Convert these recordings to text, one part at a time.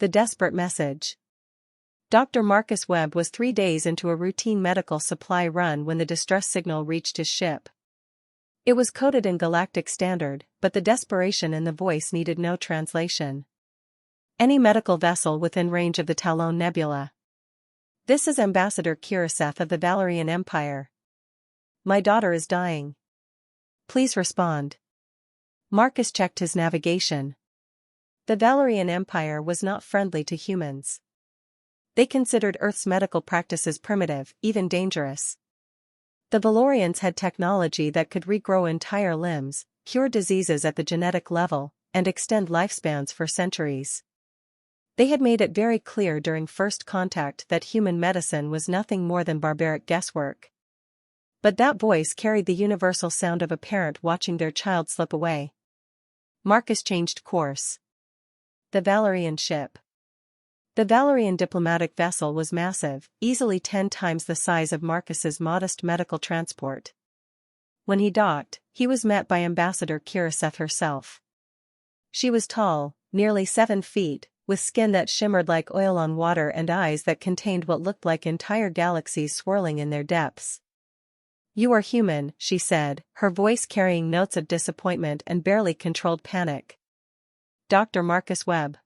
The desperate message. Dr. Marcus Webb was 3 days into a routine medical supply run when the distress signal reached his ship. It was coded in galactic standard, but the desperation in the voice needed no translation. Any medical vessel within range of the Talon Nebula. This is Ambassador Kiraseth of the Valerian Empire. My daughter is dying. Please respond. Marcus checked his navigation. The Valerian Empire was not friendly to humans. They considered Earth's medical practices primitive, even dangerous. The Valorians had technology that could regrow entire limbs, cure diseases at the genetic level, and extend lifespans for centuries. They had made it very clear during first contact that human medicine was nothing more than barbaric guesswork. But that voice carried the universal sound of a parent watching their child slip away. Marcus changed course. The Valerian ship. The Valerian diplomatic vessel was massive, easily 10 times the size of Marcus's modest medical transport. When he docked, he was met by Ambassador Kiraseth herself. She was tall, nearly 7 feet, with skin that shimmered like oil on water and eyes that contained what looked like entire galaxies swirling in their depths. "You are human," she said, her voice carrying notes of disappointment and barely controlled panic. "Dr. Marcus Webb.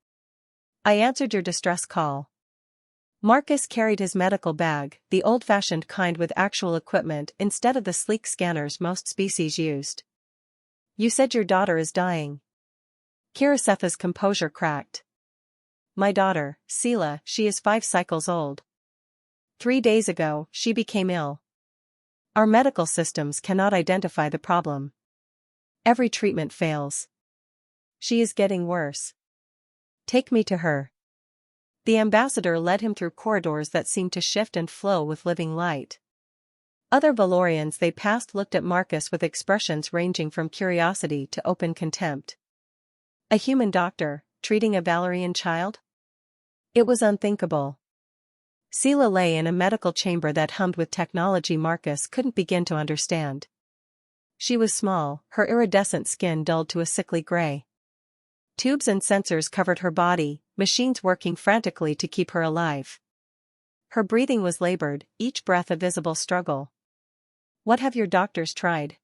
I answered your distress call." Marcus carried his medical bag, the old-fashioned kind with actual equipment instead of the sleek scanners most species used. "You said your daughter is dying." Kiraseth's composure cracked. "My daughter, Sela, she is 5 cycles old. 3 days ago, she became ill. Our medical systems cannot identify the problem. Every treatment fails. She is getting worse. Take me to her." The ambassador led him through corridors that seemed to shift and flow with living light. Other Valorians they passed looked at Marcus with expressions ranging from curiosity to open contempt. A human doctor, treating a Valerian child? It was unthinkable. Sela lay in a medical chamber that hummed with technology Marcus couldn't begin to understand. She was small, her iridescent skin dulled to a sickly gray. Tubes and sensors covered her body, machines working frantically to keep her alive. Her breathing was labored, each breath a visible struggle. "What have your doctors tried?"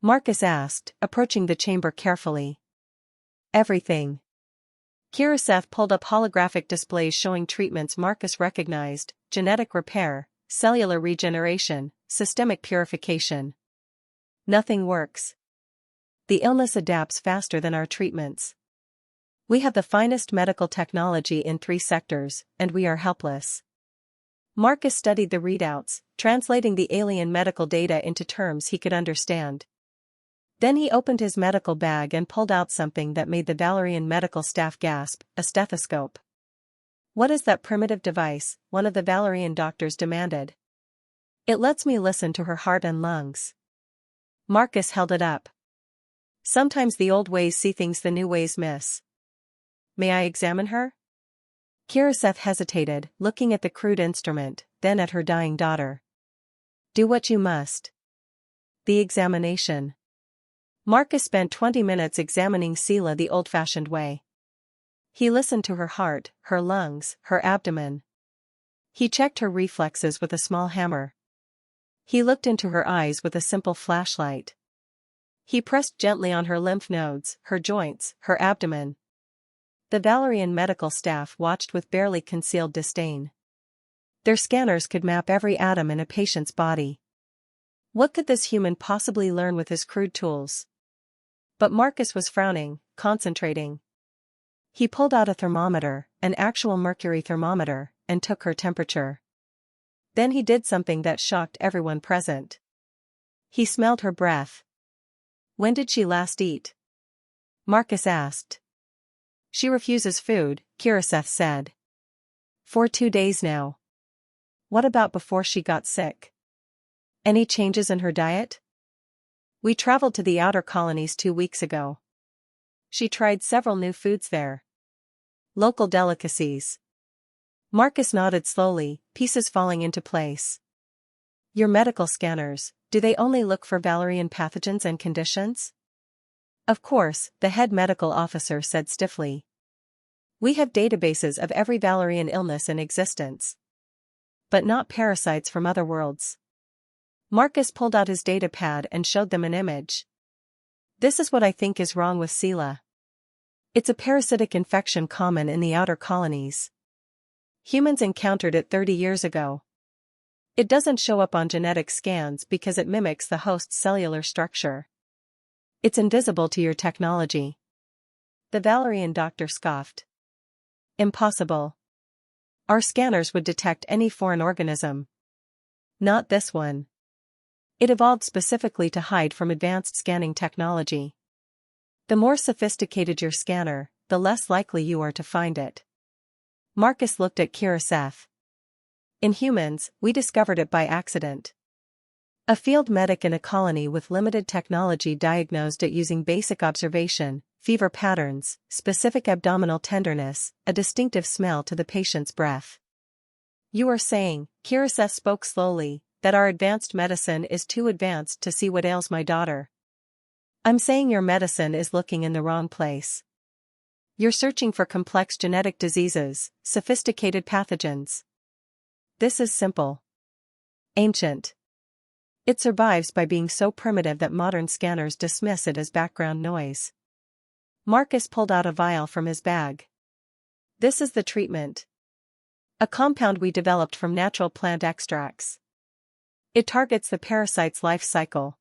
Marcus asked, approaching the chamber carefully. "Everything." Kiraseth pulled up holographic displays showing treatments Marcus recognized: genetic repair, cellular regeneration, systemic purification. "Nothing works. The illness adapts faster than our treatments. We have the finest medical technology in 3 sectors, and we are helpless." Marcus studied the readouts, translating the alien medical data into terms he could understand. Then he opened his medical bag and pulled out something that made the Valerian medical staff gasp: a stethoscope. "What is that primitive device?" one of the Valerian doctors demanded. "It lets me listen to her heart and lungs." Marcus held it up. "Sometimes the old ways see things the new ways miss." "May I examine her?" Kiraseth hesitated, looking at the crude instrument, then at her dying daughter. "Do what you must." The examination. Marcus spent 20 minutes examining Sela the old-fashioned way. He listened to her heart, her lungs, her abdomen. He checked her reflexes with a small hammer. He looked into her eyes with a simple flashlight. He pressed gently on her lymph nodes, her joints, her abdomen. The Valerian medical staff watched with barely concealed disdain. Their scanners could map every atom in a patient's body. What could this human possibly learn with his crude tools? But Marcus was frowning, concentrating. He pulled out a thermometer, an actual mercury thermometer, and took her temperature. Then he did something that shocked everyone present. He smelled her breath. "When did she last eat?" Marcus asked. "She refuses food," Kiraseth said. "For 2 days now." "What about before she got sick? Any changes in her diet?" "We traveled to the outer colonies 2 weeks ago. She tried several new foods there. Local delicacies." Marcus nodded slowly, pieces falling into place. "Your medical scanners, do they only look for Valerian pathogens and conditions?" "Of course," the head medical officer said stiffly. We have databases of every Valerian illness in existence. But not parasites from other worlds. Marcus pulled out his data pad and showed them an image. This is what I think is wrong with Sela. It's a parasitic infection common in the outer colonies. Humans encountered it 30 years ago. It doesn't show up on genetic scans because it mimics the host's cellular structure. It's invisible to your technology. The Valerian doctor scoffed. Impossible. Our scanners would detect any foreign organism. Not this one. It evolved specifically to hide from advanced scanning technology. The more sophisticated your scanner, the less likely you are to find it. Marcus looked at Kiraseth. In humans, we discovered it by accident. A field medic in a colony with limited technology diagnosed it using basic observation, fever patterns, specific abdominal tenderness, a distinctive smell to the patient's breath. You are saying, Kiraseth spoke slowly, that our advanced medicine is too advanced to see what ails my daughter. I'm saying your medicine is looking in the wrong place. You're searching for complex genetic diseases, sophisticated pathogens. This is simple. Ancient. It survives by being so primitive that modern scanners dismiss it as background noise. Marcus pulled out a vial from his bag. This is the treatment. A compound we developed from natural plant extracts. It targets the parasite's life cycle.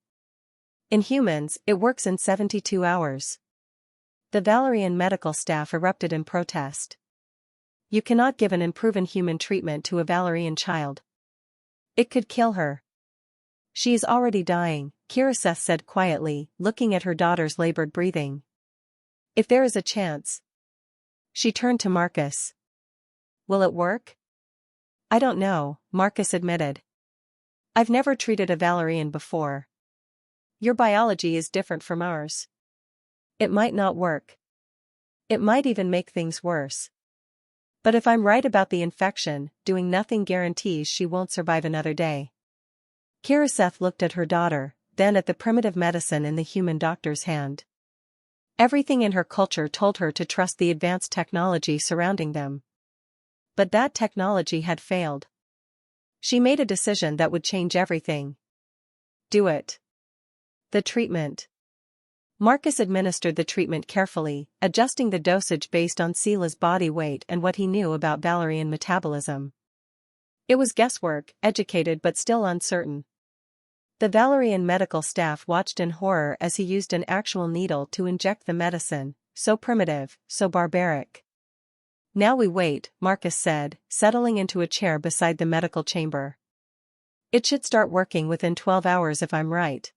In humans, it works in 72 hours. The Valerian medical staff erupted in protest. You cannot give an unproven human treatment to a Valerian child. It could kill her. She is already dying, Kiraseth said quietly, looking at her daughter's labored breathing. If there is a chance. She turned to Marcus. Will it work? I don't know, Marcus admitted. I've never treated a Valerian before. Your biology is different from ours. It might not work. It might even make things worse. But if I'm right about the infection, doing nothing guarantees she won't survive another day. Kiraseth looked at her daughter, then at the primitive medicine in the human doctor's hand. Everything in her culture told her to trust the advanced technology surrounding them. But that technology had failed. She made a decision that would change everything. Do it. The treatment. Marcus administered the treatment carefully, adjusting the dosage based on Sela's body weight and what he knew about Valerian metabolism. It was guesswork, educated but still uncertain. The Valerian medical staff watched in horror as he used an actual needle to inject the medicine, so primitive, so barbaric. Now we wait, Marcus said, settling into a chair beside the medical chamber. It should start working within 12 hours if I'm right.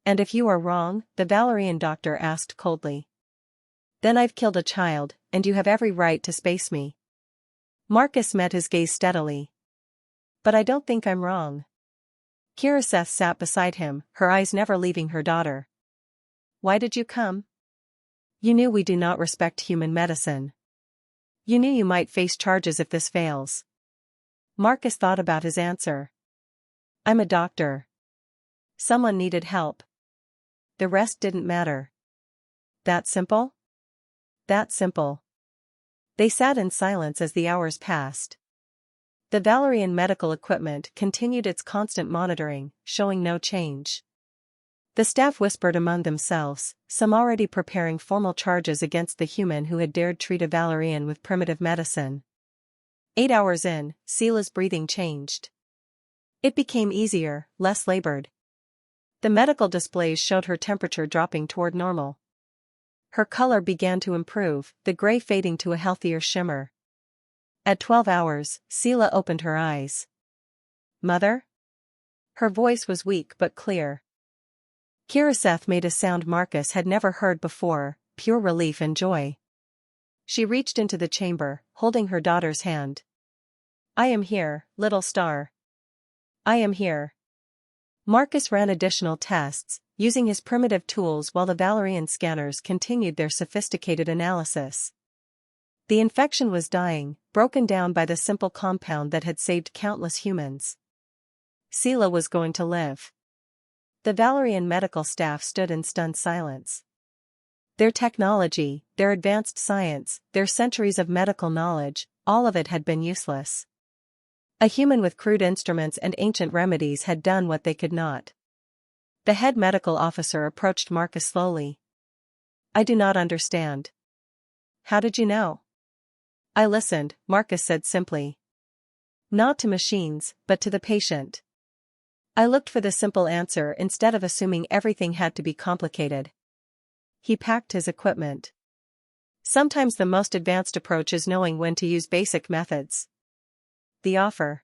And if you are wrong, the Valerian doctor asked coldly. Then I've killed a child, and you have every right to space me. Marcus met his gaze steadily. But I don't think I'm wrong. Kiraseth sat beside him, her eyes never leaving her daughter. Why did you come? You knew we do not respect human medicine. You knew you might face charges if this fails. Marcus thought about his answer. I'm a doctor. Someone needed help. The rest didn't matter. That simple? That simple. They sat in silence as the hours passed. The Valerian medical equipment continued its constant monitoring, showing no change. The staff whispered among themselves, some already preparing formal charges against the human who had dared treat a Valerian with primitive medicine. 8 hours in, Sela's breathing changed. It became easier, less labored. The medical displays showed her temperature dropping toward normal. Her color began to improve, the gray fading to a healthier shimmer. At 12 hours, Sela opened her eyes. Mother? Her voice was weak but clear. Kiraseth made a sound Marcus had never heard before, pure relief and joy. She reached into the chamber, holding her daughter's hand. I am here, little star. I am here. Marcus ran additional tests, using his primitive tools while the Valerian scanners continued their sophisticated analysis. The infection was dying, broken down by the simple compound that had saved countless humans. Sela was going to live. The Valerian medical staff stood in stunned silence. Their technology, their advanced science, their centuries of medical knowledge, all of it had been useless. A human with crude instruments and ancient remedies had done what they could not. The head medical officer approached Marcus slowly. "I do not understand." "How did you know?" "I listened," Marcus said simply. "Not to machines, but to the patient. I looked for the simple answer instead of assuming everything had to be complicated." He packed his equipment. Sometimes the most advanced approach is knowing when to use basic methods. The offer.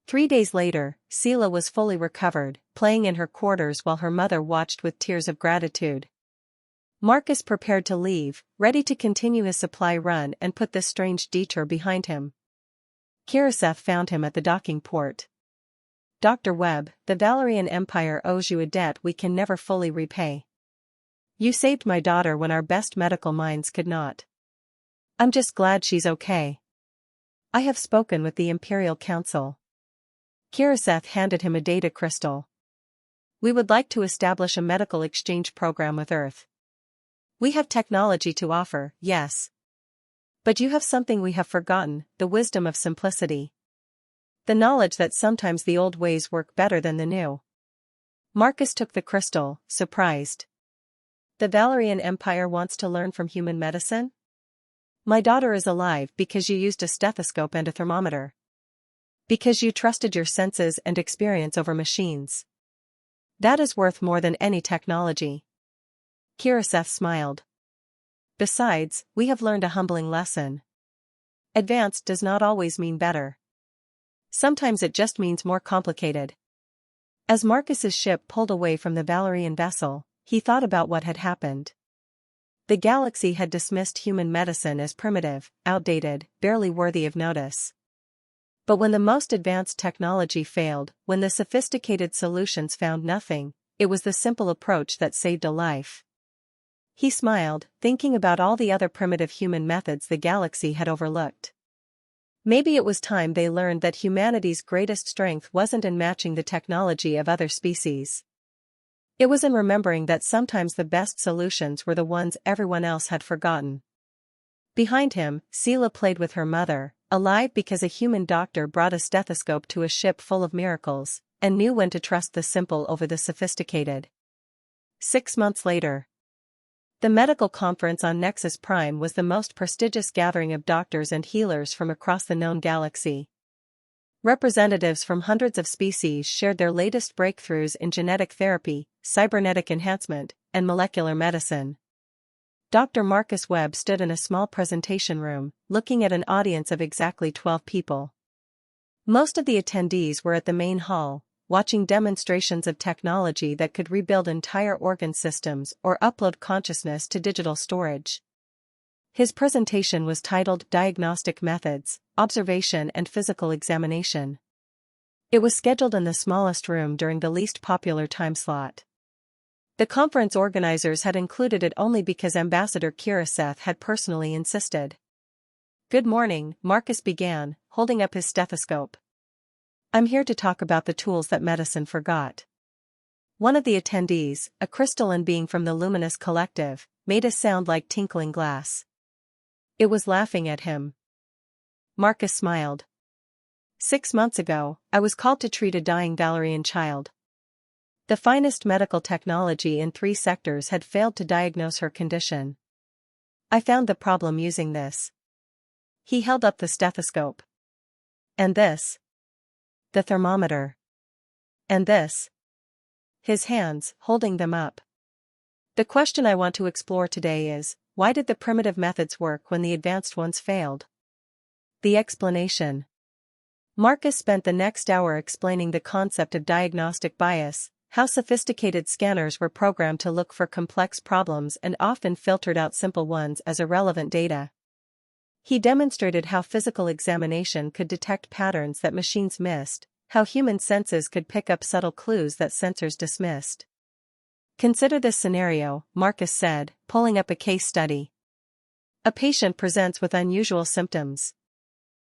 3 days later, Sela was fully recovered, playing in her quarters while her mother watched with tears of gratitude. Marcus prepared to leave, ready to continue his supply run and put this strange detour behind him. Kiraseth found him at the docking port. "Dr. Webb, the Valerian Empire owes you a debt we can never fully repay. You saved my daughter when our best medical minds could not. I'm just glad she's okay. I have spoken with the Imperial Council." Kiraseth handed him a data crystal. "We would like to establish a medical exchange program with Earth. We have technology to offer, yes. But you have something we have forgotten, the wisdom of simplicity. The knowledge that sometimes the old ways work better than the new." Marcus took the crystal, surprised. "The Valerian Empire wants to learn from human medicine? My daughter is alive because you used a stethoscope and a thermometer. Because you trusted your senses and experience over machines. That is worth more than any technology." Kiraseth smiled. "Besides, we have learned a humbling lesson. Advanced does not always mean better. Sometimes it just means more complicated." As Marcus's ship pulled away from the Valerian vessel, he thought about what had happened. The galaxy had dismissed human medicine as primitive, outdated, barely worthy of notice. But when the most advanced technology failed, when the sophisticated solutions found nothing, it was the simple approach that saved a life. He smiled, thinking about all the other primitive human methods the galaxy had overlooked. Maybe it was time they learned that humanity's greatest strength wasn't in matching the technology of other species. It was in remembering that sometimes the best solutions were the ones everyone else had forgotten. Behind him, Sela played with her mother, alive because a human doctor brought a stethoscope to a ship full of miracles, and knew when to trust the simple over the sophisticated. 6 months later. The medical conference on Nexus Prime was the most prestigious gathering of doctors and healers from across the known galaxy. Representatives from hundreds of species shared their latest breakthroughs in genetic therapy, cybernetic enhancement, and molecular medicine. Dr. Marcus Webb stood in a small presentation room, looking at an audience of exactly 12 people. Most of the attendees were at the main hall, watching demonstrations of technology that could rebuild entire organ systems or upload consciousness to digital storage. His presentation was titled Diagnostic Methods, Observation and Physical Examination. It was scheduled in the smallest room during the least popular time slot. The conference organizers had included it only because Ambassador Kiraseth had personally insisted. "Good morning," Marcus began, holding up his stethoscope. "I'm here to talk about the tools that medicine forgot." One of the attendees, a crystalline being from the Luminous Collective, made a sound like tinkling glass. It was laughing at him. Marcus smiled. 6 months ago, I was called to treat a dying Valerian child. The finest medical technology in 3 sectors had failed to diagnose her condition. I found the problem using this. He held up the stethoscope. "And this?" "The thermometer." "And this?" His hands, holding them up. "The question I want to explore today is, why did the primitive methods work when the advanced ones failed?" The explanation. Marcus spent the next hour explaining the concept of diagnostic bias, how sophisticated scanners were programmed to look for complex problems and often filtered out simple ones as irrelevant data. He demonstrated how physical examination could detect patterns that machines missed, how human senses could pick up subtle clues that sensors dismissed. "Consider this scenario," Marcus said, pulling up a case study. A patient presents with unusual symptoms.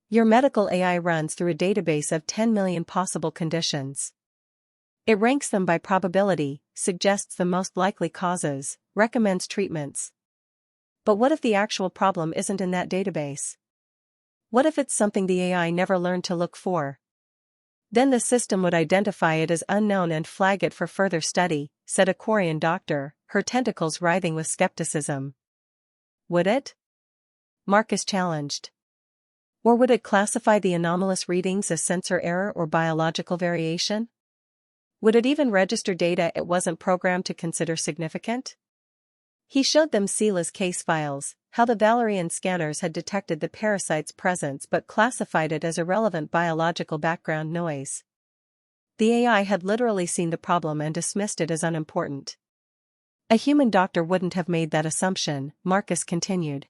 Your medical AI runs through a database of 10 million possible conditions. It ranks them by probability, suggests the most likely causes, recommends treatments. But what if the actual problem isn't in that database? What if it's something the AI never learned to look for? Then the system would identify it as unknown and flag it for further study, said a Korean doctor, her tentacles writhing with skepticism. Would it? Marcus challenged. Or would it classify the anomalous readings as sensor error or biological variation? Would it even register data it wasn't programmed to consider significant? He showed them Sela's case files, how the Valerian scanners had detected the parasite's presence but classified it as irrelevant biological background noise. The AI had literally seen the problem and dismissed it as unimportant. A human doctor wouldn't have made that assumption, Marcus continued.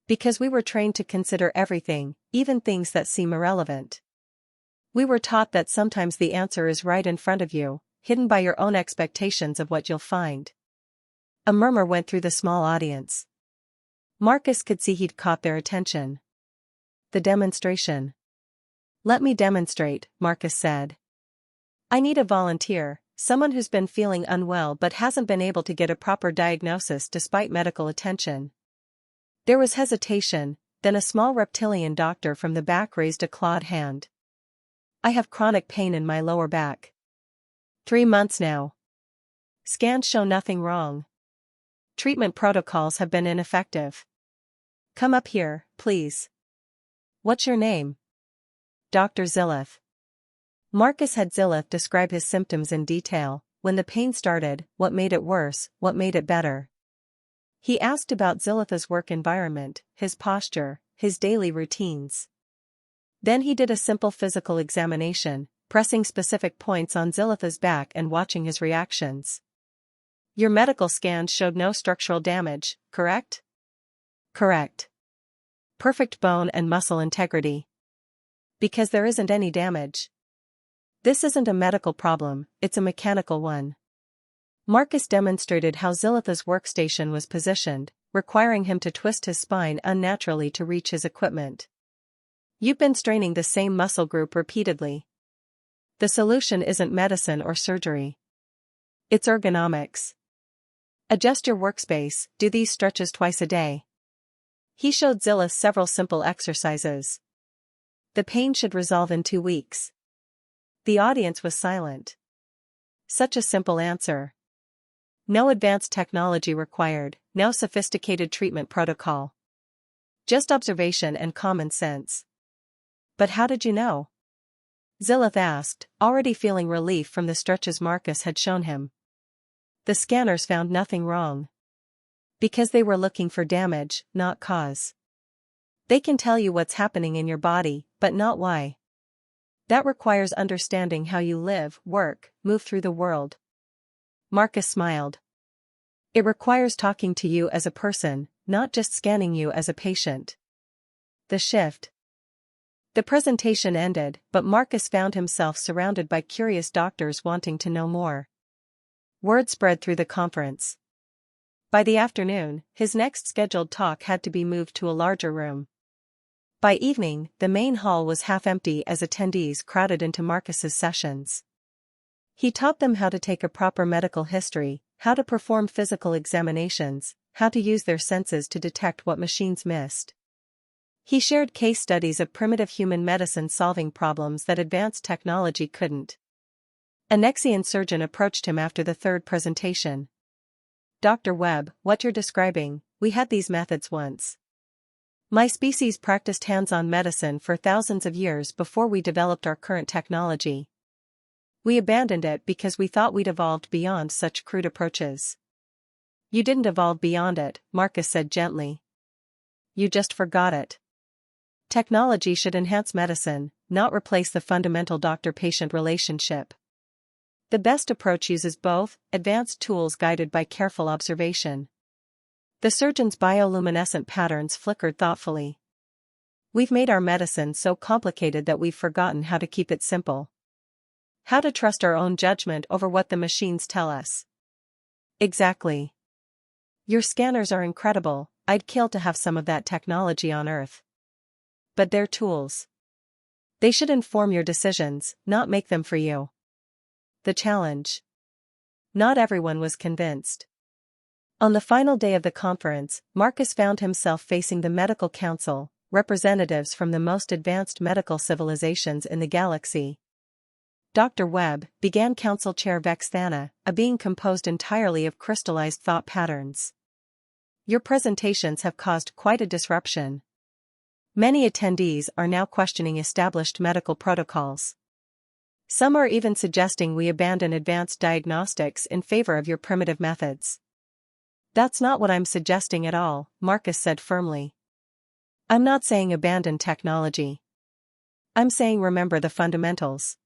Because we were trained to consider everything, even things that seem irrelevant. We were taught that sometimes the answer is right in front of you, hidden by your own expectations of what you'll find. A murmur went through the small audience. Marcus could see he'd caught their attention. The demonstration. Let me demonstrate, Marcus said. I need a volunteer, someone who's been feeling unwell but hasn't been able to get a proper diagnosis despite medical attention. There was hesitation, then a small reptilian doctor from the back raised a clawed hand. I have chronic pain in my lower back. 3 months now. Scans show nothing wrong. Treatment protocols have been ineffective. Come up here, please. What's your name? Dr. Zilith. Marcus had Zilith describe his symptoms in detail, when the pain started, what made it worse, what made it better. He asked about Zilith's work environment, his posture, his daily routines. Then he did a simple physical examination, pressing specific points on Zilith's back and watching his reactions. Your medical scans showed no structural damage, correct? Correct. Perfect bone and muscle integrity. Because there isn't any damage. This isn't a medical problem, it's a mechanical one. Marcus demonstrated how Zilith's workstation was positioned, requiring him to twist his spine unnaturally to reach his equipment. You've been straining the same muscle group repeatedly. The solution isn't medicine or surgery. It's ergonomics. Adjust your workspace, do these stretches twice a day. He showed Zilith several simple exercises. The pain should resolve in 2 weeks. The audience was silent. Such a simple answer. No advanced technology required, no sophisticated treatment protocol. Just observation and common sense. But how did you know? Zilith asked, already feeling relief from the stretches Marcus had shown him. The scanners found nothing wrong. Because they were looking for damage, not cause. They can tell you what's happening in your body, but not why. That requires understanding how you live, work, move through the world. Marcus smiled. It requires talking to you as a person, not just scanning you as a patient. The shift. The presentation ended, but Marcus found himself surrounded by curious doctors wanting to know more. Word spread through the conference. By the afternoon, his next scheduled talk had to be moved to a larger room. By evening, the main hall was half empty as attendees crowded into Marcus's sessions. He taught them how to take a proper medical history, how to perform physical examinations, how to use their senses to detect what machines missed. He shared case studies of primitive human medicine solving problems that advanced technology couldn't. A Nexian surgeon approached him after the third presentation. Dr. Webb, what you're describing, we had these methods once. My species practiced hands-on medicine for thousands of years before we developed our current technology. We abandoned it because we thought we'd evolved beyond such crude approaches. You didn't evolve beyond it, Marcus said gently. You just forgot it. Technology should enhance medicine, not replace the fundamental doctor-patient relationship. The best approach uses both, advanced tools guided by careful observation. The surgeon's bioluminescent patterns flickered thoughtfully. We've made our medicine so complicated that we've forgotten how to keep it simple. How to trust our own judgment over what the machines tell us. Exactly. Your scanners are incredible, I'd kill to have some of that technology on Earth. But they're tools. They should inform your decisions, not make them for you. The challenge. Not everyone was convinced. On the final day of the conference, Marcus found himself facing the medical council, representatives from the most advanced medical civilizations in the galaxy. Dr. Webb, began Council Chair Vexthana, a being composed entirely of crystallized thought patterns. Your presentations have caused quite a disruption. Many attendees are now questioning established medical protocols. Some are even suggesting we abandon advanced diagnostics in favor of your primitive methods. That's not what I'm suggesting at all, Marcus said firmly. I'm not saying abandon technology. I'm saying remember the fundamentals.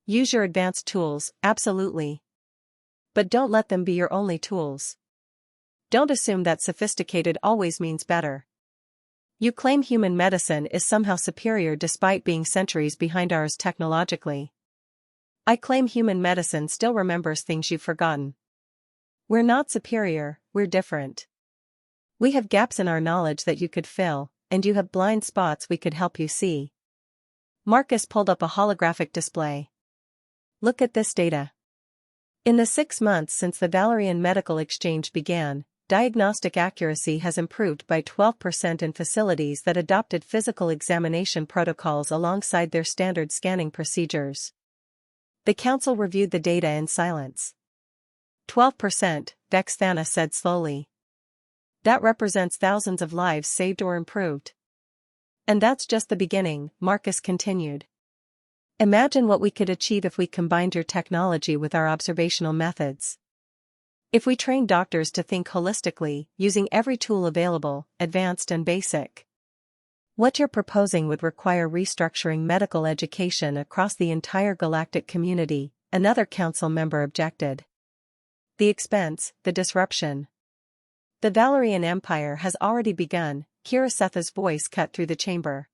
Use your advanced tools, absolutely. But don't let them be your only tools. Don't assume that sophisticated always means better. You claim human medicine is somehow superior despite being centuries behind ours technologically. I claim human medicine still remembers things you've forgotten. We're not superior, we're different. We have gaps in our knowledge that you could fill, and you have blind spots we could help you see. Marcus pulled up a holographic display. Look at this data. In the 6 months since the Valerian Medical Exchange began, diagnostic accuracy has improved by 12% in facilities that adopted physical examination protocols alongside their standard scanning procedures. The council reviewed the data in silence. 12%, Vexthana said slowly. That represents thousands of lives saved or improved. And that's just the beginning, Marcus continued. Imagine what we could achieve if we combined your technology with our observational methods. If we trained doctors to think holistically, using every tool available, advanced and basic. What you're proposing would require restructuring medical education across the entire galactic community, another council member objected. The expense, the disruption. The Valerian Empire has already begun, Kirasetha's voice cut through the chamber.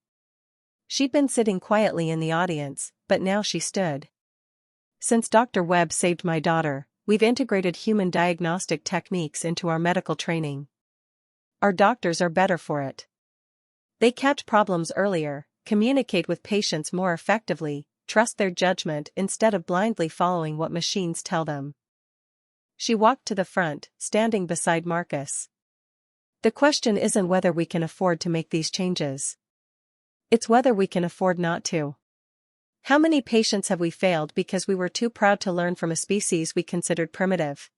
She'd been sitting quietly in the audience, but now she stood. Since Dr. Webb saved my daughter, we've integrated human diagnostic techniques into our medical training. Our doctors are better for it. They catch problems earlier, communicate with patients more effectively, trust their judgment instead of blindly following what machines tell them. She walked to the front, standing beside Marcus. The question isn't whether we can afford to make these changes. It's whether we can afford not to. How many patients have we failed because we were too proud to learn from a species we considered primitive?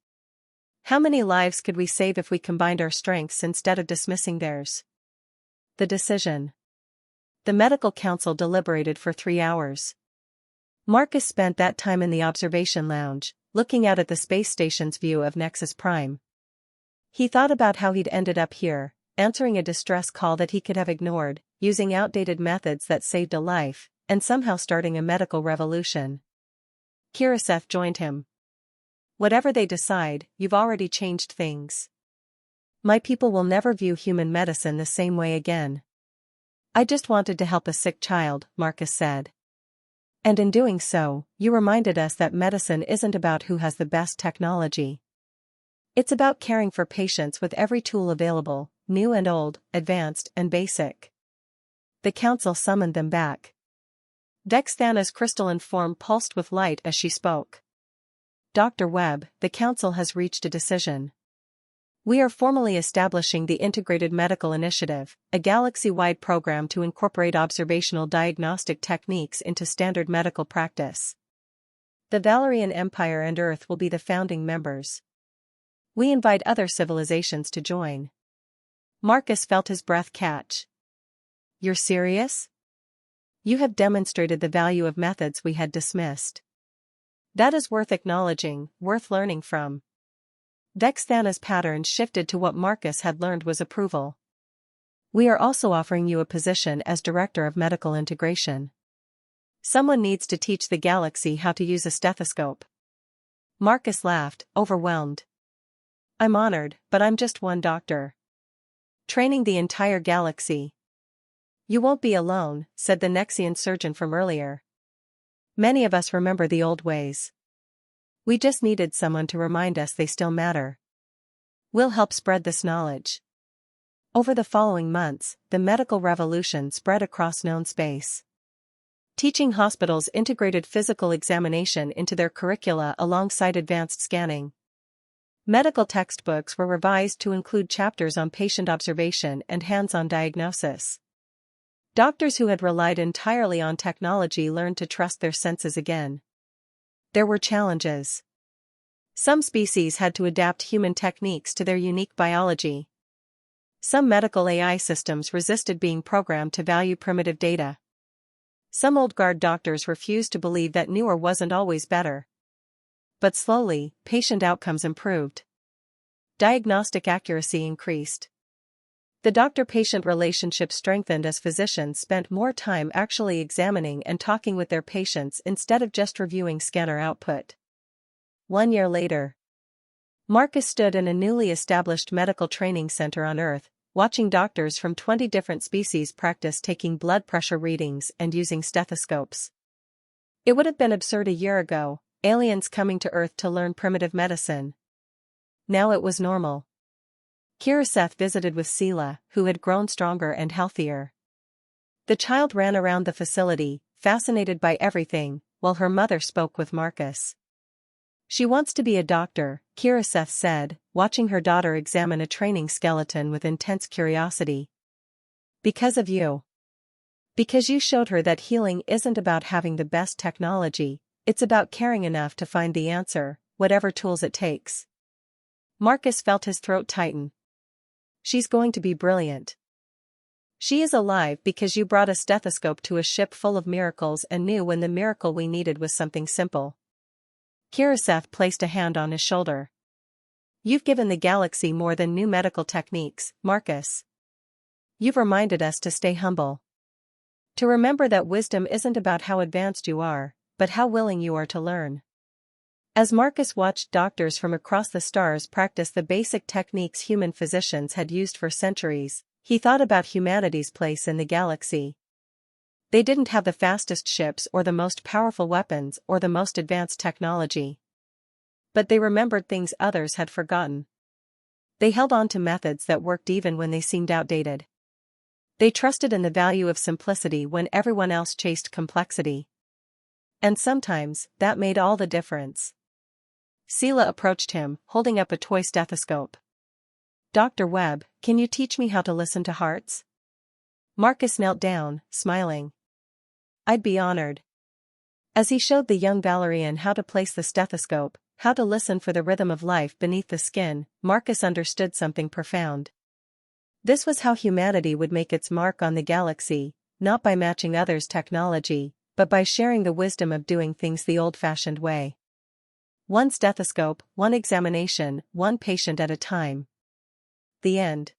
How many lives could we save if we combined our strengths instead of dismissing theirs? The decision. The medical council deliberated for 3 hours. Marcus spent that time in the observation lounge, looking out at the space station's view of Nexus Prime. He thought about how he'd ended up here, answering a distress call that he could have ignored, using outdated methods that saved a life, and somehow starting a medical revolution. Kiraseth joined him. Whatever they decide, you've already changed things. My people will never view human medicine the same way again. I just wanted to help a sick child, Marcus said. And in doing so, you reminded us that medicine isn't about who has the best technology. It's about caring for patients with every tool available, new and old, advanced and basic. The council summoned them back. Vexthana's crystalline form pulsed with light as she spoke. Dr. Webb, the council has reached a decision. We are formally establishing the Integrated Medical Initiative, a galaxy-wide program to incorporate observational diagnostic techniques into standard medical practice. The Valerian Empire and Earth will be the founding members. We invite other civilizations to join. Marcus felt his breath catch. You're serious? You have demonstrated the value of methods we had dismissed. That is worth acknowledging, worth learning from. Vexthana's pattern shifted to what Marcus had learned was approval. We are also offering you a position as Director of Medical Integration. Someone needs to teach the galaxy how to use a stethoscope. Marcus laughed, overwhelmed. I'm honored, but I'm just one doctor. Training the entire galaxy. You won't be alone, said the Nexian surgeon from earlier. Many of us remember the old ways. We just needed someone to remind us they still matter. We'll help spread this knowledge. Over the following months, the medical revolution spread across known space. Teaching hospitals integrated physical examination into their curricula alongside advanced scanning. Medical textbooks were revised to include chapters on patient observation and hands-on diagnosis. Doctors who had relied entirely on technology learned to trust their senses again. There were challenges. Some species had to adapt human techniques to their unique biology. Some medical AI systems resisted being programmed to value primitive data. Some old-guard doctors refused to believe that newer wasn't always better. But slowly, patient outcomes improved. Diagnostic accuracy increased. The doctor-patient relationship strengthened as physicians spent more time actually examining and talking with their patients instead of just reviewing scanner output. 1 year later, Marcus stood in a newly established medical training center on Earth, watching doctors from 20 different species practice taking blood pressure readings and using stethoscopes. It would have been absurd a year ago, aliens coming to Earth to learn primitive medicine. Now it was normal. Kiraseth visited with Sela, who had grown stronger and healthier. The child ran around the facility, fascinated by everything, while her mother spoke with Marcus. She wants to be a doctor, Kiraseth said, watching her daughter examine a training skeleton with intense curiosity. Because of you. Because you showed her that healing isn't about having the best technology, it's about caring enough to find the answer, whatever tools it takes. Marcus felt his throat tighten. She's going to be brilliant. She is alive because you brought a stethoscope to a ship full of miracles and knew when the miracle we needed was something simple. Kiraseth placed a hand on his shoulder. You've given the galaxy more than new medical techniques, Marcus. You've reminded us to stay humble. To remember that wisdom isn't about how advanced you are, but how willing you are to learn. As Marcus watched doctors from across the stars practice the basic techniques human physicians had used for centuries, he thought about humanity's place in the galaxy. They didn't have the fastest ships or the most powerful weapons or the most advanced technology. But they remembered things others had forgotten. They held on to methods that worked even when they seemed outdated. They trusted in the value of simplicity when everyone else chased complexity. And sometimes, that made all the difference. Sela approached him, holding up a toy stethoscope. Dr. Webb, can you teach me how to listen to hearts? Marcus knelt down, smiling. I'd be honored. As he showed the young Valerian how to place the stethoscope, how to listen for the rhythm of life beneath the skin, Marcus understood something profound. This was how humanity would make its mark on the galaxy, not by matching others' technology, but by sharing the wisdom of doing things the old-fashioned way. One stethoscope, one examination, one patient at a time. The end.